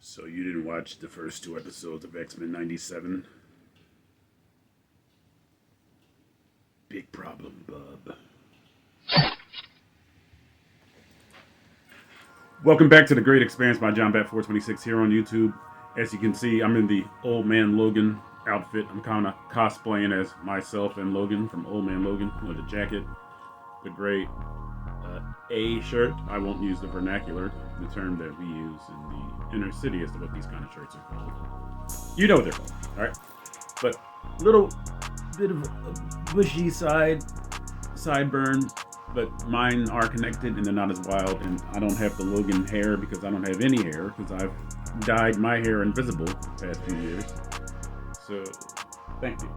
So you didn't watch the first two episodes of X-Men 97? Big problem, bub. Welcome back to The Great Expanse by John Bat 426 here on YouTube. As you can see, I'm in the Old Man Logan outfit. I'm kind of cosplaying as myself and Logan from Old Man Logan with the jacket, the gray A shirt. I won't use the vernacular, the term that we use in the inner city as to what these kind of shirts are called. You know what they're called, all right? But little bit of a bushy sideburn, but mine are connected and they're not as wild. And I don't have the Logan hair because I don't have any hair because I've dyed my hair invisible the past few years. So, thank you.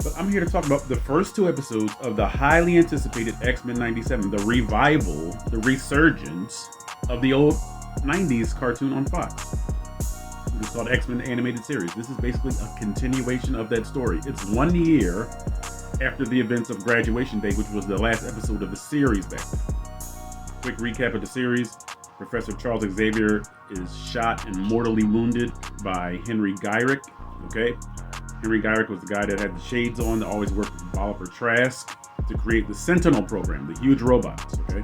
But I'm here to talk about the first two episodes of the highly anticipated X-Men 97, the revival, the resurgence of the old 90s cartoon on Fox. It's called X-Men Animated Series. This is basically a continuation of that story. It's 1 year after the events of Graduation Day, which was the last episode of the series back then. Quick recap of the series. Professor Charles Xavier is shot and mortally wounded by Henry Gyrick, okay? Henry Gyrick was the guy that had the shades on that always worked with Oliver Trask to create the Sentinel program, the huge robots, okay?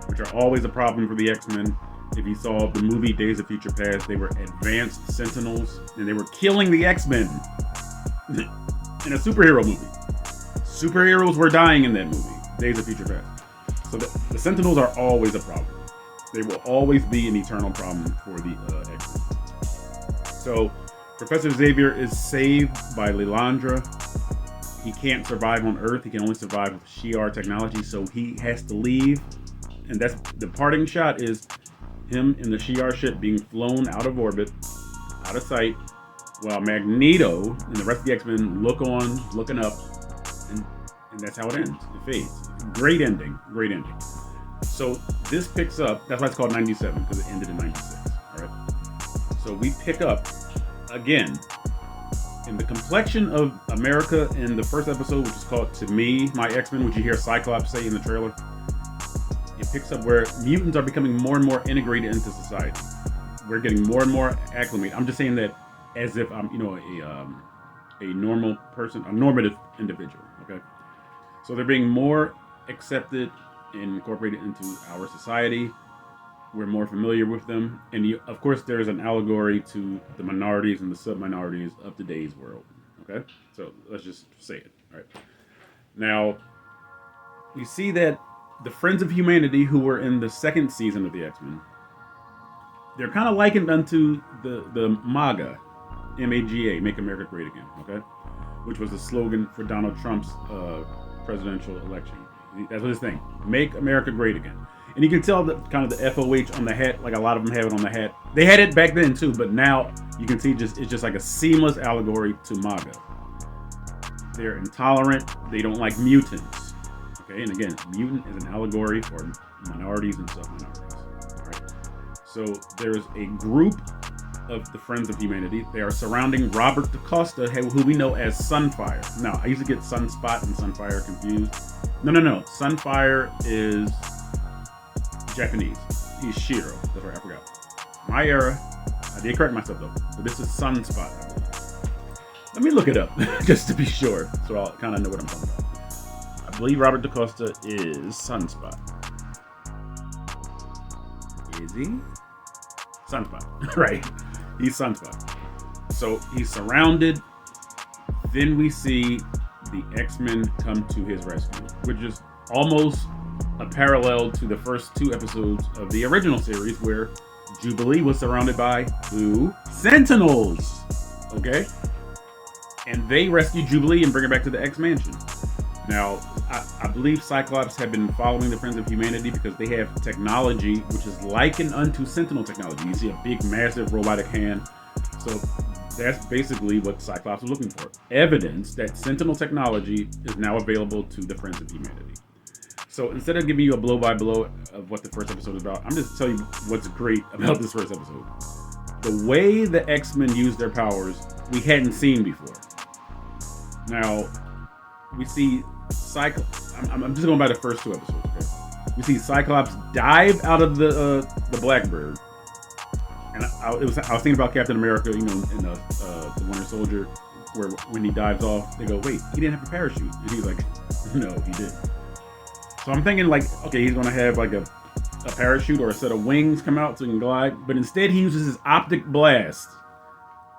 Which are always a problem for the X-Men. If you saw the movie Days of Future Past, they were advanced Sentinels and they were killing the X-Men in a superhero movie. Superheroes were dying in that movie, Days of Future Past. So the Sentinels are always a problem. They will always be an eternal problem for the X-Men. So Professor Xavier is saved by Lilandra. He can't survive on Earth. He can only survive with Shi'ar technology, so he has to leave. And that's the parting shot is him in the Shi'ar ship being flown out of orbit, out of sight, while Magneto and the rest of the X-Men look on, looking up, and that's how it ends. It fades. Great ending. Great ending. So this picks up, that's why it's called 97, because it ended in 96. All right. So we pick up again in the complexion of America in the first episode, which is called To Me, My X-Men, which you hear Cyclops say in the trailer. It picks up where mutants are becoming more and more integrated into society. We're getting more and more acclimated. I'm just saying that as if I'm, a normal person, a normative individual. Okay, so they're being more accepted and incorporated into our society. We're more familiar with them, and of course, there's an allegory to the minorities and the sub-minorities of today's world. Okay, so let's just say it. All right. Now, you see that the Friends of Humanity, who were in the second season of the X-Men, they're kind of likened unto the MAGA, M-A-G-A, Make America Great Again, okay? Which was the slogan for Donald Trump's presidential election. That's what his thing, Make America Great Again. And you can tell that kind of the FOH on the hat, like a lot of them have it on the hat. They had it back then too, but now you can see it's just like a seamless allegory to MAGA. They're intolerant, they don't like mutants. Okay, and again, mutant is an allegory for minorities and sub-minorities. All right. So there's a group of the Friends of Humanity. They are surrounding Robert DaCosta, who we know as Sunfire. Now, I used to get Sunspot and Sunfire confused. No. Sunfire is Japanese. He's Shiro. That's right, I forgot. My era. I did correct myself though, but this is Sunspot, I believe. Let me look it up just to be sure, so I'll kind of know what I'm talking about. I believe Robert DaCosta is Sunspot. Is he? Sunspot. Right. He's Sunspot. So he's surrounded. Then we see the X-Men come to his rescue, which is almost a parallel to the first two episodes of the original series where Jubilee was surrounded by who? Sentinels. Okay? And they rescue Jubilee and bring her back to the X-Mansion. Now, I believe Cyclops have been following the Friends of Humanity because they have technology which is likened unto Sentinel technology. You see a big, massive robotic hand. So that's basically what Cyclops was looking for. Evidence that Sentinel technology is now available to the Friends of Humanity. So instead of giving you a blow-by-blow of what the first episode is about, I'm just telling you what's great about this first episode. The way the X-Men use their powers, we hadn't seen before. Now, we see Cyclops. I'm just going by the first two episodes. Okay? We see Cyclops dive out of the Blackbird And I was thinking about Captain America, in the Winter Soldier, where when he dives off, they go, wait, he didn't have a parachute. And he's like, no, he didn't. So I'm thinking like, okay, he's going to have like a parachute or a set of wings come out so he can glide. But instead he uses his optic blast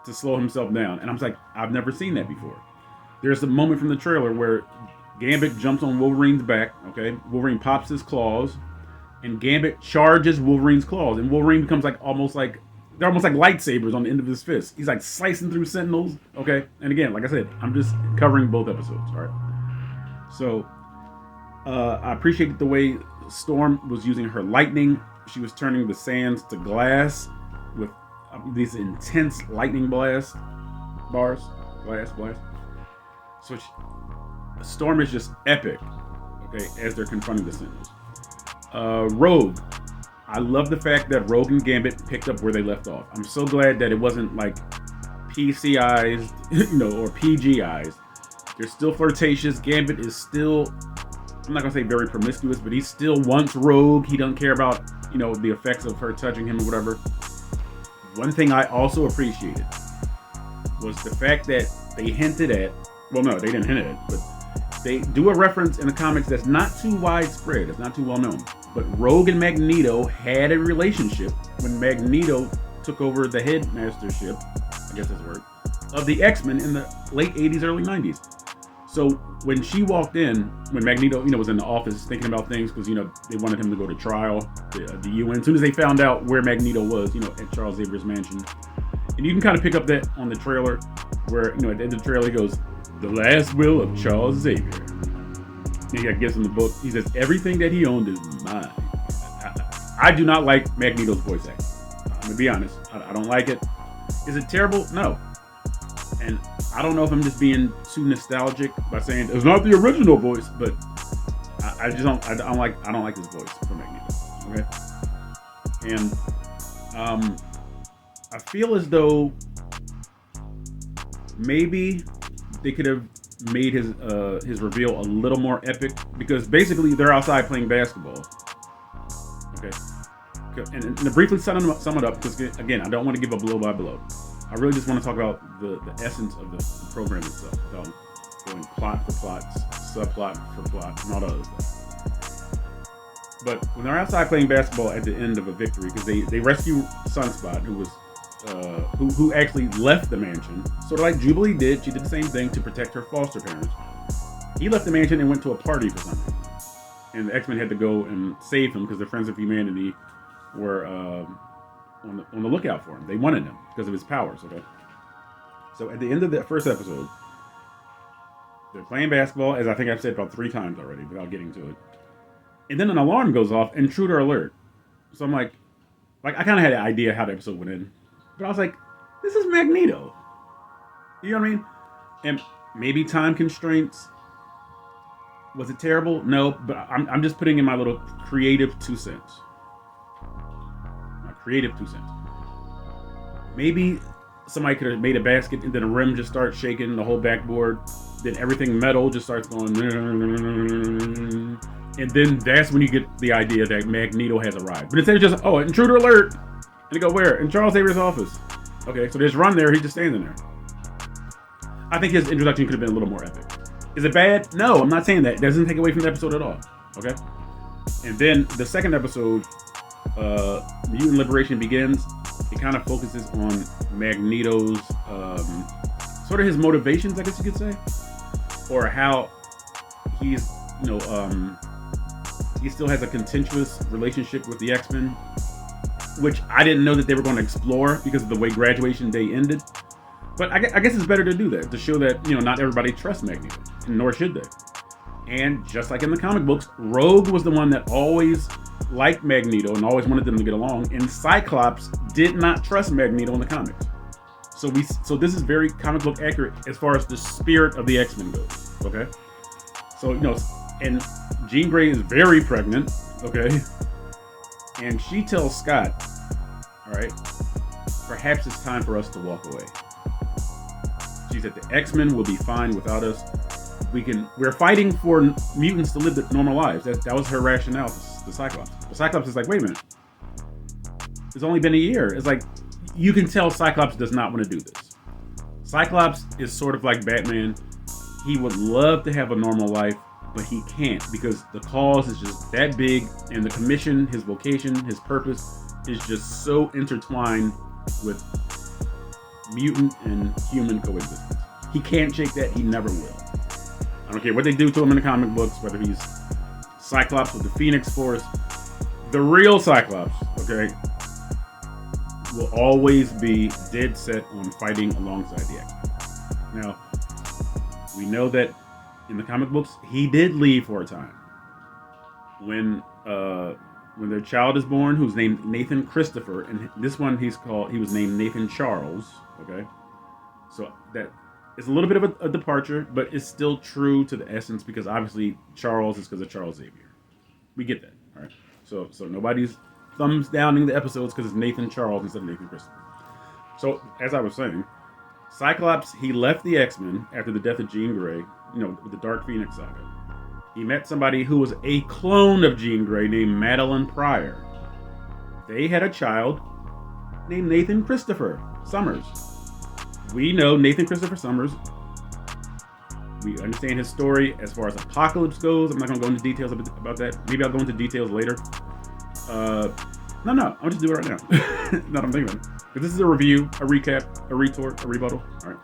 to slow himself down. And I'm like, I've never seen that before. There's a moment from the trailer where Gambit jumps on Wolverine's back, okay? Wolverine pops his claws, and Gambit charges Wolverine's claws, and Wolverine becomes they're almost like lightsabers on the end of his fist. He's like slicing through Sentinels, okay? And again, like I said, I'm just covering both episodes, all right? So, I appreciated the way Storm was using her lightning. She was turning the sands to glass with these intense lightning blast bars, blast. So Storm is just epic, okay, as they're confronting the Sentinels. Rogue. I love the fact that Rogue and Gambit picked up where they left off. I'm so glad that it wasn't like PCized, or PGized. They're still flirtatious. Gambit is still, I'm not gonna say very promiscuous, but he still wants Rogue. He doesn't care about, the effects of her touching him or whatever. One thing I also appreciated was the fact that they hinted at, well, no, they didn't hint at it, but they do a reference in the comics that's not too widespread, it's not too well known. But Rogue and Magneto had a relationship when Magneto took over the headmastership, I guess that's the word, of the X-Men in the late 80s, early 90s. So when she walked in, when Magneto, was in the office thinking about things, because, they wanted him to go to trial, the UN, as soon as they found out where Magneto was, at Charles Xavier's mansion. And you can kind of pick up that on the trailer, where, at the end of the trailer, he goes, "The last will of Charles Xavier." He gives him the book. He says, "Everything that he owned is mine." I do not like Magneto's voice acting. I'm going to be honest. I don't like it. Is it terrible? No. And I don't know if I'm just being too nostalgic by saying it's not the original voice, but I just don't. I don't like his voice for Magneto. Okay. And I feel as though maybe they could have made his reveal a little more epic, because basically they're outside playing basketball. Okay. And to briefly sum it up, because again, I don't want to give a blow by blow. I really just want to talk about the essence of the program itself, without going plot for plot, subplot for plot, and all that other stuff. But when they're outside playing basketball at the end of a victory, because they rescue Sunspot, who was who actually left the mansion, sort of like Jubilee did. She did the same thing to protect her foster parents. He left the mansion and went to a party for something, and the X-Men had to go and save him because the Friends of Humanity were on the lookout for him. They wanted him because of his powers. Okay, so at the end of the first episode, they're playing basketball, as I think I've said about 3 times already, without getting to it. And then an alarm goes off, intruder alert. So I'm like I kind of had an idea how the episode went in. But I was like, this is Magneto. You know what I mean? And maybe time constraints. Was it terrible? No, but I'm just putting in my little creative 2 cents. My creative 2 cents. Maybe somebody could have made a basket and then the rim just starts shaking, the whole backboard. Then everything metal just starts going. And then that's when you get the idea that Magneto has arrived. But instead of just, intruder alert. And they go, where? In Charles Xavier's office. Okay, so there's Run there, he's just standing there. I think his introduction could have been a little more epic. Is it bad? No, I'm not saying that. It doesn't take away from the episode at all. Okay? And then the second episode, Mutant Liberation Begins, it kind of focuses on Magneto's, sort of his motivations, I guess you could say. Or how he's, he still has a contentious relationship with the X-Men, which I didn't know that they were going to explore because of the way Graduation Day ended. But I guess it's better to do that, to show that, not everybody trusts Magneto, nor should they. And just like in the comic books, Rogue was the one that always liked Magneto and always wanted them to get along, and Cyclops did not trust Magneto in the comics. So this is very comic book accurate as far as the spirit of the X-Men goes, okay? So, and Jean Grey is very pregnant, okay? And she tells Scott, all right, perhaps it's time for us to walk away. She said the X-Men will be fine without us. We're fighting for mutants to live normal lives. That was her rationale to Cyclops. The Cyclops is like, wait a minute. It's only been a year. It's like, you can tell Cyclops does not want to do this. Cyclops is sort of like Batman. He would love to have a normal life, but he can't because the cause is just that big, and the commission, his vocation, his purpose is just so intertwined with mutant and human coexistence. He can't shake that. He never will. I don't care what they do to him in the comic books, whether he's Cyclops with the Phoenix Force. The real Cyclops, okay, will always be dead set on fighting alongside the X-Men. Now, we know that in the comic books, he did leave for a time. When their child is born, who's named Nathan Christopher, and this one he was named Nathan Charles, okay? So that is a little bit of a departure, but it's still true to the essence because obviously Charles is because of Charles Xavier. We get that, all right? So nobody's thumbs downing the episodes because it's Nathan Charles instead of Nathan Christopher. So, as I was saying, Cyclops, he left the X-Men after the death of Jean Grey, with the Dark Phoenix saga. He met somebody who was a clone of Jean Grey named Madeline Pryor. They had a child named Nathan Christopher Summers. We know Nathan Christopher Summers. We understand his story as far as Apocalypse goes. I'm not going to go into details about that. Maybe I'll go into details later. No, I'll just do it right now. Now that I'm thinking about it. Because this is a review, a recap, a retort, a rebuttal. All right.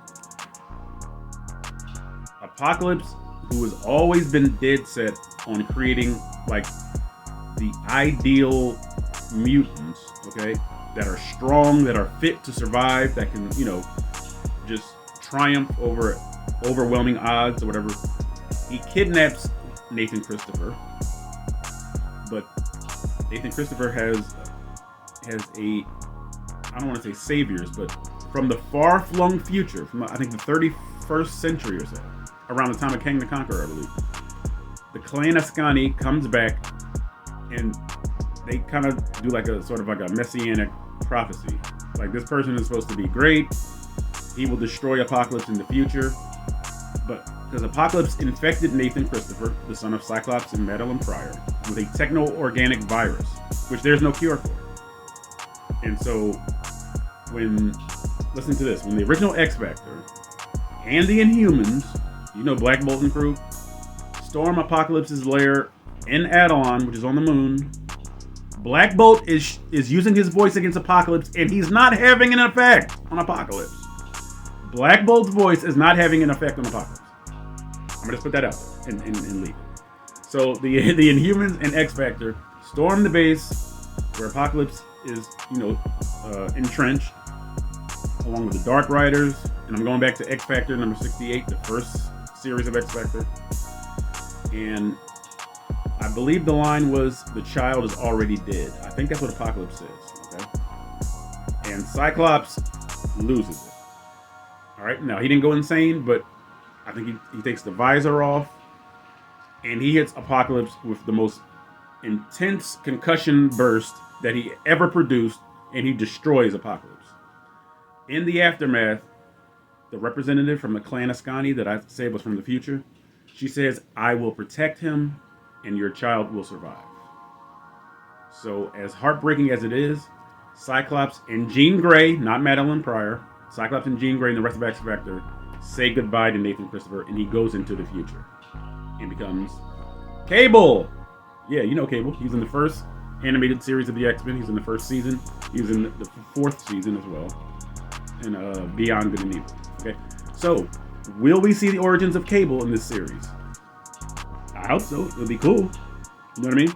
Apocalypse, who has always been dead set on creating like the ideal mutants, okay, that are strong, that are fit to survive, that can, just triumph over overwhelming odds or whatever. He kidnaps Nathan Christopher, but Nathan Christopher has a, I don't want to say saviors, but from the far-flung future, from I think the 31st century or so, around the time of Kang the Conqueror, I believe, the Clan Ascani comes back, and they kind of do like a sort of like a messianic prophecy. Like, this person is supposed to be great. He will destroy Apocalypse in the future. But because Apocalypse infected Nathan Christopher, the son of Cyclops and Madeline Pryor, with a techno-organic virus, which there's no cure for. And so, listen to this, when the original X-Factor and the Inhumans, Black Bolt and crew, storm Apocalypse's lair in Adon, which is on the moon, Black Bolt is using his voice against Apocalypse, and he's not having an effect on Apocalypse. Black Bolt's voice is not having an effect on Apocalypse. I'm gonna just put that out there and leave it. So the Inhumans and X-Factor storm the base where Apocalypse is, entrenched, along with the Dark Riders, and I'm going back to X-Factor number 68, the first series of X-Factor. And I believe the line was, "The child is already dead." I think that's what Apocalypse says, okay? And Cyclops loses it. All right, now he didn't go insane, but I think he takes the visor off, and he hits Apocalypse with the most intense concussion burst that he ever produced, and he destroys Apocalypse. In the aftermath, the representative from the Clan Ascani that I said was from the future, she says, "I will protect him, and your child will survive." So, as heartbreaking as it is, Cyclops and Jean Grey, not Madeline Pryor, Cyclops and Jean Grey and the rest of X-Factor say goodbye to Nathan Christopher, and he goes into the future and becomes Cable. Yeah, Cable. He's in the first animated series of the X-Men. He's in the first season. He's in the fourth season as well, and Beyond Good and Evil. Okay, so will we see the origins of Cable in this series? I hope so. It'll be cool. You know what I mean?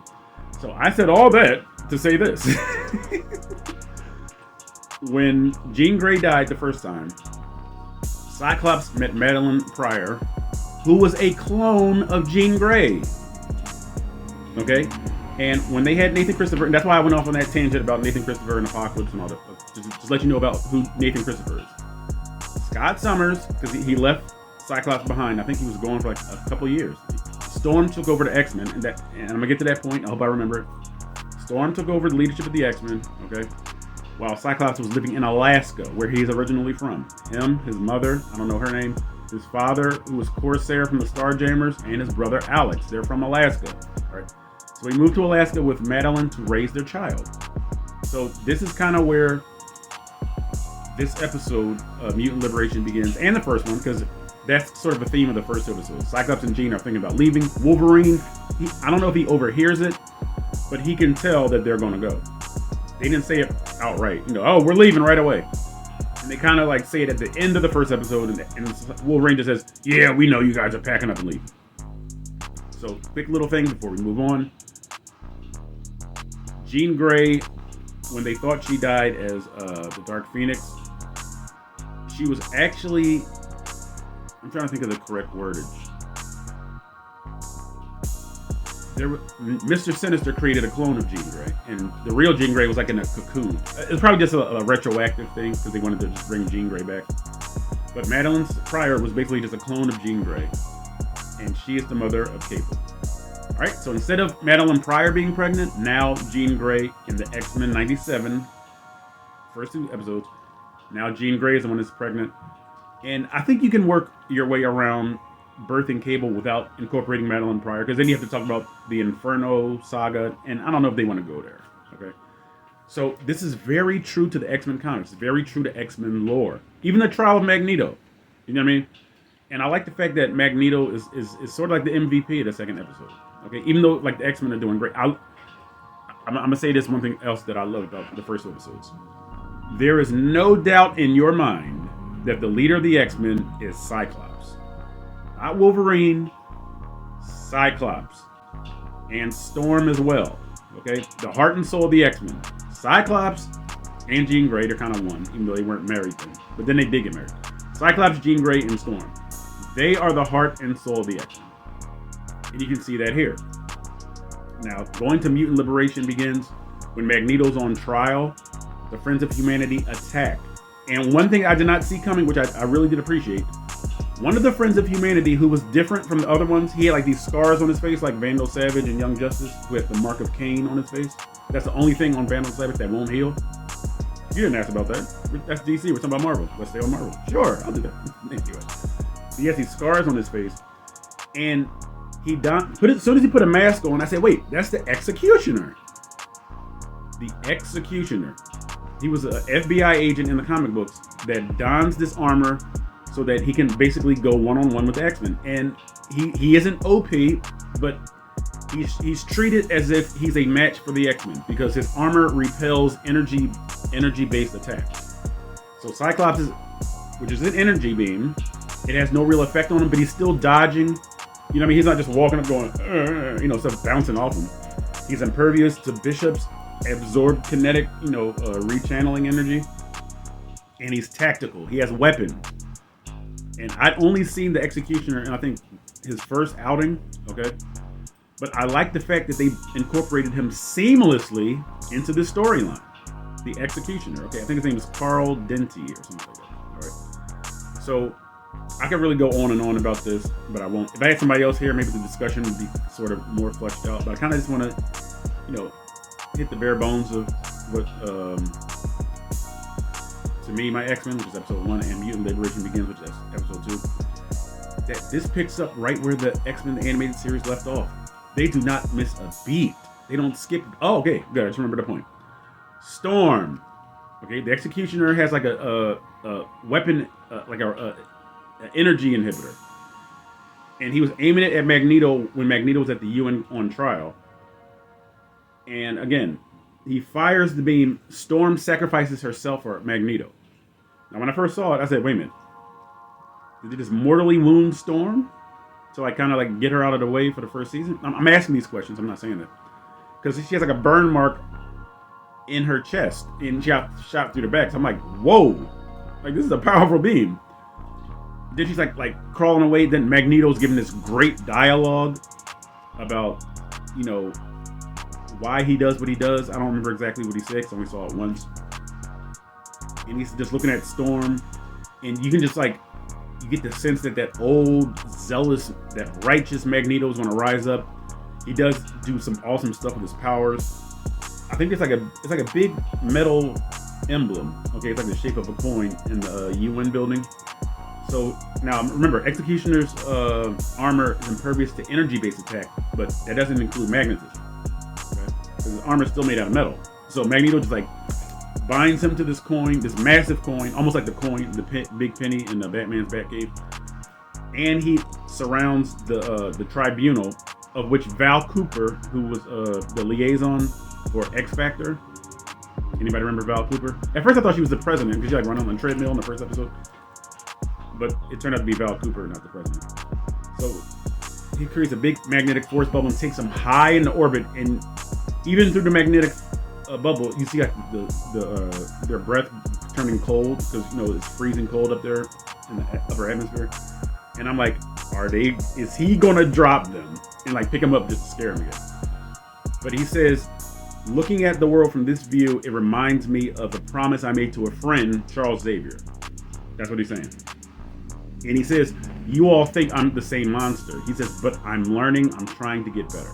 So I said all that to say this. When Jean Grey died the first time, Cyclops met Madeline Pryor, who was a clone of Jean Grey. Okay? And when they had Nathan Christopher, and that's why I went off on that tangent about Nathan Christopher and Apocalypse and all that, just let you know about who Nathan Christopher is. Scott Summers, because he left Cyclops behind. I think he was gone for like a couple years. Storm took over the X-Men, and I'm going to get to that point. I hope I remember it. Storm took over the leadership of the X-Men, okay? While Cyclops was living in Alaska, where he's originally from. Him, his mother, I don't know her name, his father, who was Corsair from the Starjammers, and his brother Alex. They're from Alaska. All right. So he moved to Alaska with Madeline to raise their child. So this is kind of where this episode of Mutant Liberation Begins, and the first one, because that's sort of the theme of the first episode. Cyclops and Jean are thinking about leaving. Wolverine, I don't know if he overhears it, but he can tell that they're going to go. They didn't say it outright. Oh, we're leaving right away. And they kind of like say it at the end of the first episode, and Wolverine just says, yeah, we know you guys are packing up and leaving. So, quick little thing before we move on. Jean Grey, when they thought she died as the Dark Phoenix, she was actually, I'm trying to think of the correct wordage. Mr. Sinister created a clone of Jean Grey, and the real Jean Grey was like in a cocoon. It's probably just a retroactive thing because they wanted to just bring Jean Grey back. But Madeline Pryor was basically just a clone of Jean Grey, and she is the mother of Cable. All right, so instead of Madeline Pryor being pregnant, now Jean Grey in the X-Men 97 first 2 episodes, now Jean Grey is the one that's pregnant. And I think you can work your way around birthing Cable without incorporating Madeline Pryor, because then you have to talk about the Inferno saga, and I don't know if they want to go there. Okay, so this is very true to the X-Men comics, very true to X-Men lore, even the trial of Magneto. You know what I mean? And I like the fact that Magneto is sort of like the MVP of the second episode. Okay, even though like the X-Men are doing great, I'm gonna say this one thing else that I love about the first 2 episodes. There is no doubt in your mind that the leader of the X-Men is Cyclops. Not Wolverine, Cyclops. And Storm as well. Okay? The heart and soul of the X-Men. Cyclops and Jean Grey, they're kind of one, even though they weren't married then. But then they did get married. Cyclops, Jean Grey, and Storm. They are the heart and soul of the X-Men. And you can see that here. Now, going to Mutant Liberation Begins, when Magneto's on trial, the Friends of Humanity attack. And one thing I did not see coming, which I really did appreciate, one of the Friends of Humanity who was different from the other ones, he had like these scars on his face, like Vandal Savage and Young Justice, with the mark of Cain on his face. That's the only thing on Vandal Savage that won't heal. You didn't ask about that. That's DC. We're talking about Marvel. Let's stay on Marvel. Sure, I'll do that. Anyway, he has these scars on his face, and he done. As soon as he put a mask on, I said, "Wait, that's the Executioner." The Executioner. He was an FBI agent in the comic books that dons this armor so that he can basically go one-on-one with the X-Men. And he isn't OP, but he's treated as if he's a match for the X-Men because his armor repels energy-based attacks. So Cyclops which is an energy beam, it has no real effect on him, but he's still dodging. You know what I mean? He's not just walking up going, stuff bouncing off him. He's impervious to Bishop's absorbed kinetic, rechanneling energy. And he's tactical. He has weapons. And I'd only seen the Executioner in, I think, his first outing, okay? But I like the fact that they incorporated him seamlessly into this storyline. The Executioner, okay? I think his name is Carl Denty or something like that, all right? So, I could really go on and on about this, but I won't. If I had somebody else here, maybe the discussion would be sort of more fleshed out. But I kind of just want to, hit the bare bones of what, to me, my X-Men, which is episode 1, and Mutant Liberation Begins, which is episode 2, that this picks up right where the X-Men the animated series left off. They do not miss a beat. They don't skip. Oh, okay, good. I just remember the point. Storm. Okay, the Executioner has like a weapon, like a energy inhibitor, and he was aiming it at Magneto when Magneto was at the UN on trial. And again, he fires the beam. Storm sacrifices herself for Magneto. Now, when I first saw it, I said, "Wait a minute, did he just mortally wound Storm to like kind of like get her out of the way for the first season?" I'm asking these questions. I'm not saying that because she has like a burn mark in her chest, and she got shot through the back. So I'm like, "Whoa, like this is a powerful beam." Then she's like crawling away. Then Magneto's giving this great dialogue about, why he does what he does. I don't remember exactly what he said because I only saw it once. And he's just looking at Storm, and you can just you get the sense that old, zealous, that righteous Magneto is going to rise up. He does do some awesome stuff with his powers. I think it's like a big metal emblem. Okay, it's like the shape of a coin in the UN building. So now remember, Executioner's armor is impervious to energy-based attack, but that doesn't include magnetism. Okay? Because his armor is still made out of metal. So Magneto just binds him to this coin, this massive coin, almost like the coin, the big penny in the Batman's Batcave. And he surrounds the tribunal, of which Val Cooper, who was the liaison for X Factor. Anybody remember Val Cooper? At first I thought she was the president because she like running on the treadmill in the first episode. But it turned out to be Val Cooper, not the president. So he creates a big magnetic force bubble and takes them high into orbit. And even through the magnetic bubble, you see like their breath turning cold because it's freezing cold up there in the upper atmosphere. And I'm like, is he gonna drop them and like pick them up just to scare him again? But he says, looking at the world from this view, it reminds me of the promise I made to a friend, Charles Xavier. That's what he's saying. And he says, you all think I'm the same monster. He says, but I'm learning, I'm trying to get better.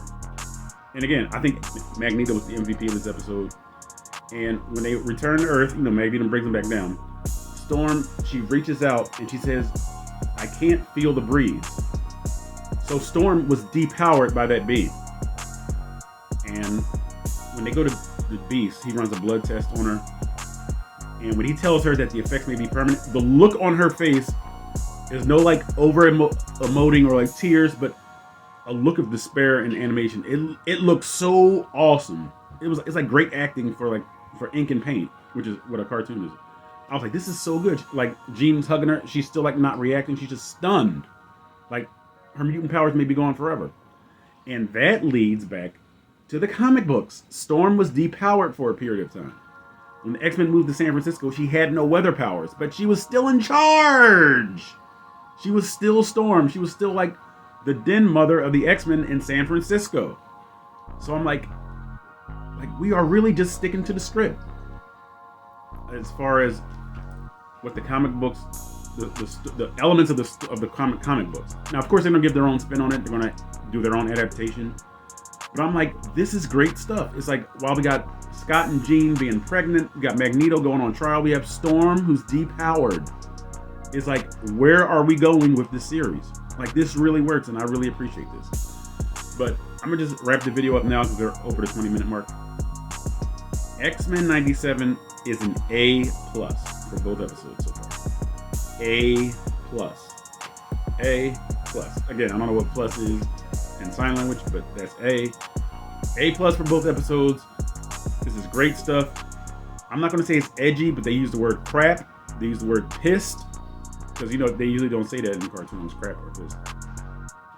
And again, I think Magneto was the MVP of this episode. And when they return to Earth, Magneto brings them back down. Storm, she reaches out and she says, I can't feel the breeze. So Storm was depowered by that beam. And when they go to the Beast, he runs a blood test on her. And when he tells her that the effects may be permanent, the look on her face is no like over emoting or like tears, but a look of despair in animation. It looks so awesome. It's like great acting for ink and paint, which is what a cartoon is. I was like, this is so good. Like Jean's hugging her, she's still like not reacting. She's just stunned. Like her mutant powers may be gone forever. And that leads back to the comic books. Storm was depowered for a period of time. When the X-Men moved to San Francisco, she had no weather powers, but she was still in charge. She was still Storm. She was still like the den mother of the X-Men in San Francisco. So I'm like we are really just sticking to the script as far as what the comic books, the elements of the comic books. Now, of course, they're gonna give their own spin on it. They're gonna do their own adaptation. But I'm like, this is great stuff. It's like, while we got Scott and Jean being pregnant, we got Magneto going on trial, we have Storm who's depowered. It's like, where are we going with this series? Like, this really works, and I really appreciate this. But I'm gonna just wrap the video up now because they're over the 20-minute mark. X-Men 97 is an A+ for both episodes so far. A+. A+. Again, I don't know what plus is in sign language, but that's A+. A+ for both episodes. This is great stuff. I'm not going to say it's edgy, but they use the word crap. They use the word pissed. Because, they usually don't say that in cartoons, crap or pissed.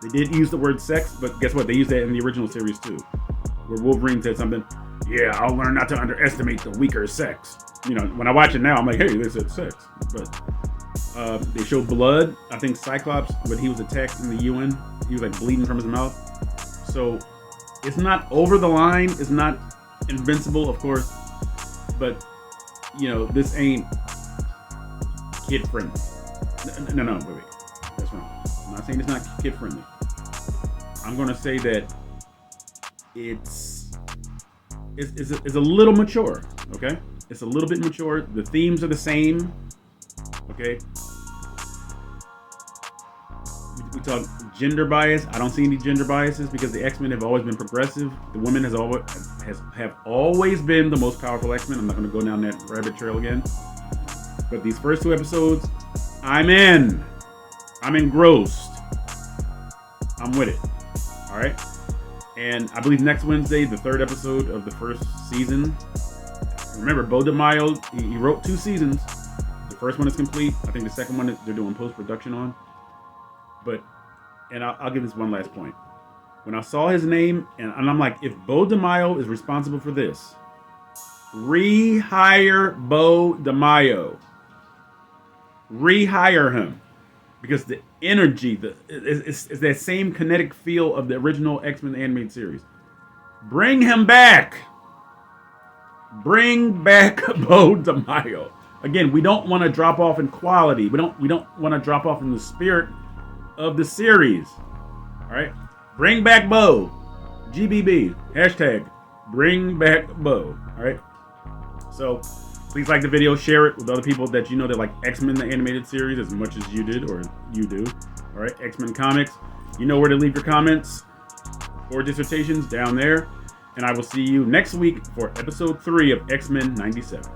They did use the word sex, but guess what? They used that in the original series too. Where Wolverine said something, yeah, I'll learn not to underestimate the weaker sex. When I watch it now, I'm like, hey, they said sex. But they showed blood. I think Cyclops, when he was attacked in the UN, he was like bleeding from his mouth. So it's not over the line. It's not invincible, of course. But, this ain't kid friendly. No, wait. That's wrong. I'm not saying it's not kid friendly. I'm going to say that it's a little mature, okay? It's a little bit mature. The themes are the same, okay? We talk gender bias. I don't see any gender biases because the X-Men have always been progressive. The women have always been the most powerful X-Men. I'm not going to go down that rabbit trail again. But these first two episodes, I'm in. I'm engrossed. I'm with it. All right? And I believe next Wednesday, the third episode of the first season. Remember, Bo DeMaio, he wrote 2 seasons. The first one is complete. I think the second one they're doing post-production on. And I'll give this one last point. When I saw his name, and I'm like, if Bo DeMaio is responsible for this, rehire Bo DeMaio. Rehire him. Because the energy, it's that same kinetic feel of the original X-Men animated series. Bring him back. Bring back Bo DeMaio. Again, we don't want to drop off in quality. We don't want to drop off in the spirit of the series. All right, bring back Bo. GBB hashtag bring back Bo. All right. So please like the video, share it with other people that that like X-Men the animated series as much as you did or you do. All right, X-Men comics. You know where to leave your comments or dissertations down there. And I will see you next week for episode 3 of X-Men 97.